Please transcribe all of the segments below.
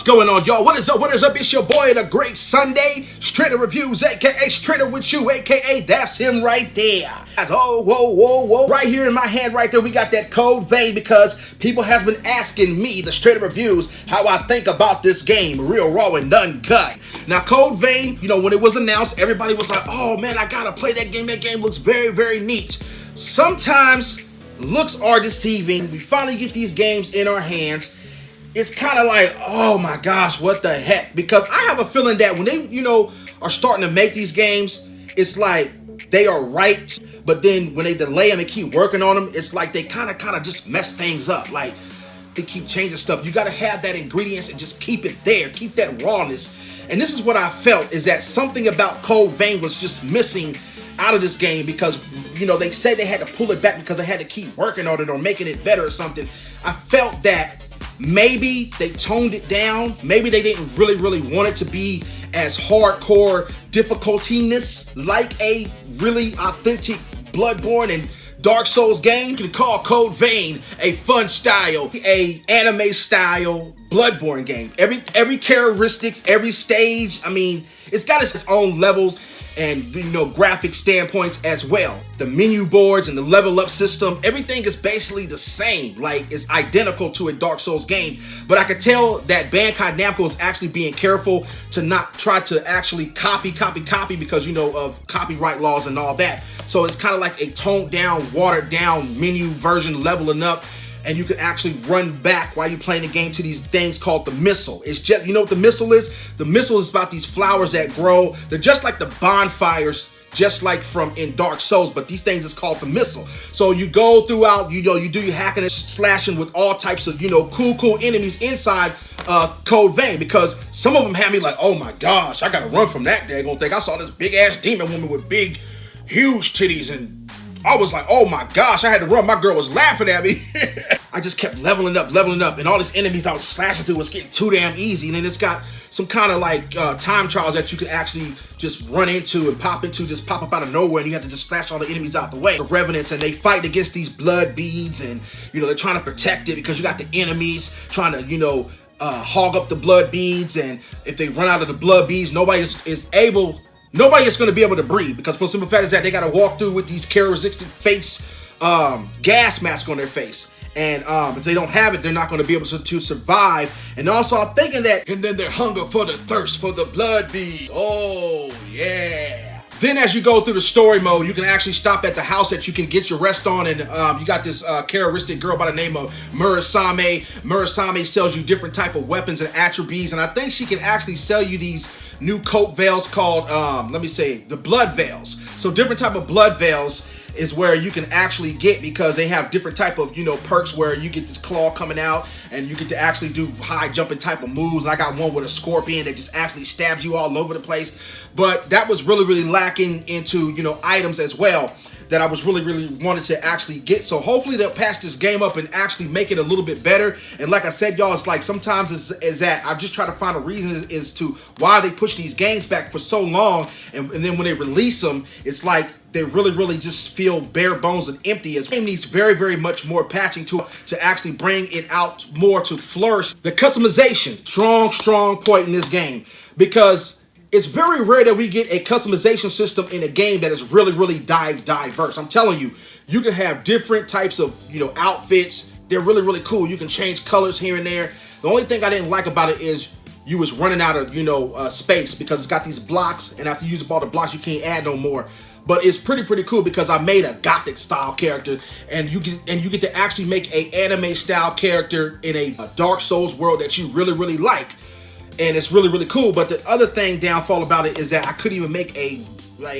going on, y'all? What is up? What is up? It's your boy, and a great Sunday. Straighter Reviews, aka Straighter with You, aka That's Him right there. Oh, whoa, whoa, whoa. Right here in my hand right there, we got that Code Vein, because people has been asking me, the Straighter Reviews, how I think about this game, real raw and uncut. Now, Code Vein, you know, when it was announced, everybody was like, oh man, I gotta play that game. That game looks very, very neat. Sometimes looks are deceiving. We finally get these games in our hands. It's kind of like, oh my gosh, what the heck? Because I have a feeling that when they, you know, are starting to make these games, it's like they are right, but then when they delay them and keep working on them, it's like they kind of just mess things up. Like they keep changing stuff. You got to have that ingredients and just keep it there, keep that rawness. And this is what I felt, is that something about Code Vein was just missing out of this game, because, you know, they said they had to pull it back because they had to keep working on it or making it better or something. I felt that maybe they toned it down. Maybe they didn't really want it to be as hardcore difficultiness like a really authentic Bloodborne and Dark Souls game. You can call Code Vein a fun style, a anime style Bloodborne game. Every characteristics, every stage, I mean, it's got its own levels and, you know, graphic standpoints as well. The menu boards and the level up system, everything is basically the same. Like, it's identical to a Dark Souls game. But I could tell that Bandai Namco is actually being careful to not try to actually copy because, you know, of copyright laws and all that. So it's kind of like a toned down, watered down menu version, leveling up. And you can actually run back while you're playing the game to these things called the missile. It's just, you know what the missile is? The missile is about these flowers that grow. They're just like the bonfires, just like from in Dark Souls, but these things is called the missile. So you go throughout, you know, you do your hacking and slashing with all types of, you know, cool enemies inside Code Vein, because some of them had me like, oh my gosh, I gotta run from that daggone thing. I saw this big ass demon woman with big, huge titties, and I was like, oh my gosh, I had to run. My girl was laughing at me. I just kept leveling up, and all these enemies I was slashing through was getting too damn easy. And then it's got some kind of like time trials that you can actually just run into and pop into, just pop up out of nowhere, and you have to just slash all the enemies out the way. The Revenants, and they fight against these blood beads, and, you know, they're trying to protect it because you got the enemies trying to, you know, hog up the blood beads, and if they run out of the blood beads, nobody is going to be able to breathe, because for the simple fact is that they got to walk through with these characteristic face gas mask on their face. And if they don't have it, they're not going to be able to survive. And also, I'm thinking that, and then their hunger for the thirst for the blood bead. Oh, yeah. Then as you go through the story mode, you can actually stop at the house that you can get your rest on, and you got this characteristic girl by the name of Murasame. Murasame sells you different type of weapons and attributes, and I think she can actually sell you these new coat veils called, the blood veils. So different type of blood veils is where you can actually get, because they have different type of, you know, perks where you get this claw coming out and you get to actually do high jumping type of moves. And I got one with a scorpion that just actually stabs you all over the place. But that was really lacking into, you know, items as well that I was really wanted to actually get. So hopefully they'll patch this game up and actually make it a little bit better. And like I said, y'all, it's like sometimes is that I just try to find a reason as to why they push these games back for so long, and then when they release them, it's like they really just feel bare bones and empty. As game needs very much more patching to actually bring it out more to flourish. The customization, strong point in this game, because it's very rare that we get a customization system in a game that is really diverse. I'm telling you, you can have different types of, you know, outfits. They're really cool. You can change colors here and there. The only thing I didn't like about it is you was running out of, you know, space, because it's got these blocks, and after you use up all the blocks, you can't add no more. But it's pretty cool, because I made a gothic style character, and you get to actually make a anime style character in a Dark Souls world that you really like. And it's really cool. But the other thing downfall about it is that I couldn't even make a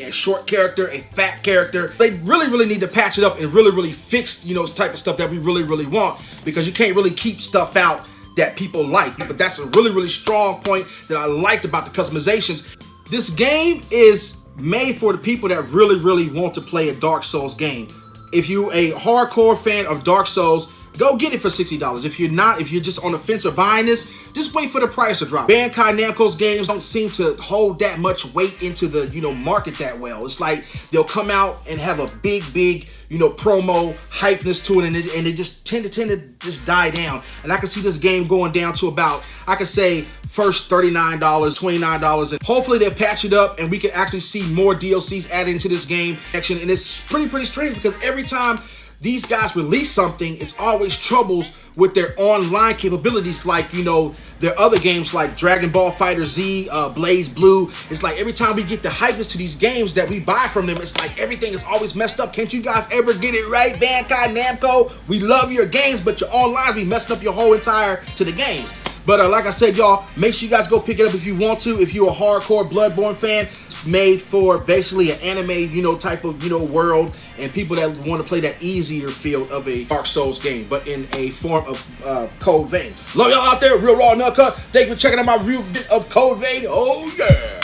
short character, a fat character. They really need to patch it up and really fix, you know, type of stuff that we really want, because you can't really keep stuff out that people like. But that's a really strong point that I liked about the customizations. This game is made for the people that really want to play a Dark Souls game. If you a hardcore fan of Dark Souls, go get it for $60. If you're not, if you're just on the fence of buying this, just wait for the price to drop. Bandai Namco's games don't seem to hold that much weight into the, market that well. It's like they'll come out and have a big, promo hypeness to it, and they just tend to just die down. And I can see this game going down to about, I could say, first $39, $29, and hopefully they'll patch it up and we can actually see more DLCs added into this game. And it's pretty strange because every time these guys release something, it's always troubles with their online capabilities, like, their other games like Dragon Ball Fighter Z, Blaze Blue. It's like every time we get the hypeness to these games that we buy from them, it's like everything is always messed up. Can't you guys ever get it right, Bandai Namco? We love your games, but your online be messing up your whole entire to the games. But like I said, y'all, make sure you guys go pick it up if you want to. If you're a hardcore Bloodborne fan, it's made for basically an anime, type of, world, and people that want to play that easier feel of a Dark Souls game, but in a form of Code Vein. Love y'all out there, Real Raw Nutcut. Thank you for checking out my review of Code Vein. Oh yeah!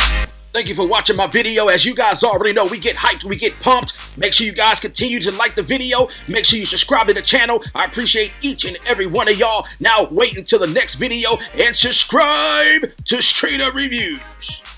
Thank you for watching my video. As you guys already know, we get hyped, we get pumped. Make sure you guys continue to like the video. Make sure you subscribe to the channel. I appreciate each and every one of y'all. Now wait until the next video and subscribe to Streeter Reviews.